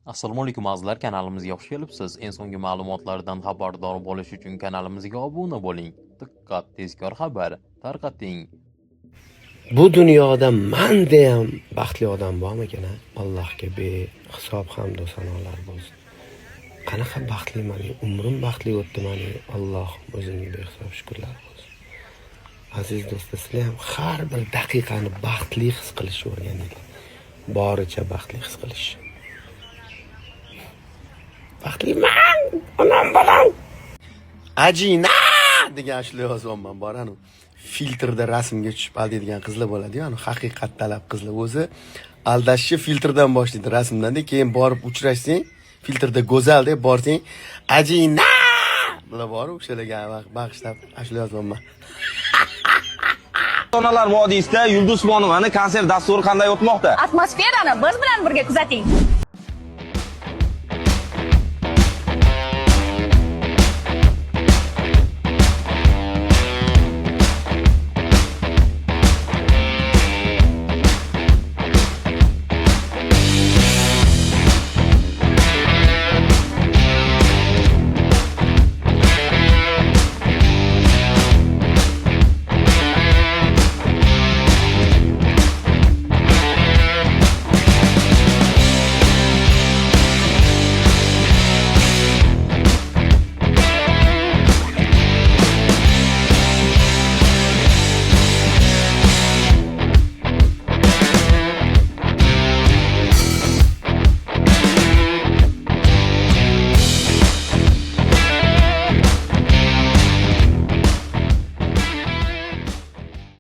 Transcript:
Assalomu alaykum azizlar, kanalimizga xush kelibsiz. En so'nggi ma'lumotlardan xabardor bo'lish uchun kanalimizga obuna bo'ling. Diqqat, tezkor xabar tarqating. Bu dunyoda menda ham baxtli odam bormikan? Allohga behisob hamd va sanolar bo'lsin. Qanaqa baxtliman, umrim baxtli o'tdi-mani. Allohim o'zingga behisob shukrlar bo'lsin. Aziz do'stlar, sizlar ham har bir daqiqani baxtli his qilishni o'rganinglar. Boricha baxtli his qilish. Baxtliman, onam bolam. Ajina degan ashula yozyapman, boranu. Filtrda rasmga tushib aldaydigan qizlar bo'ladi-yu, ani haqiqat talab qizlar o'zi aldashni filtrdan boshlaydi, rasmdan, keyin borib uchrashsang, filtrda go'zal deb borsang, ajina bular borib o'shalarga bag'ishlab ashula yozyapman. Onalar vodiysida Yulduz Usmonovani konsert dasturi qanday o'tmoqda? Atmosferani biz bilan birga kuzating.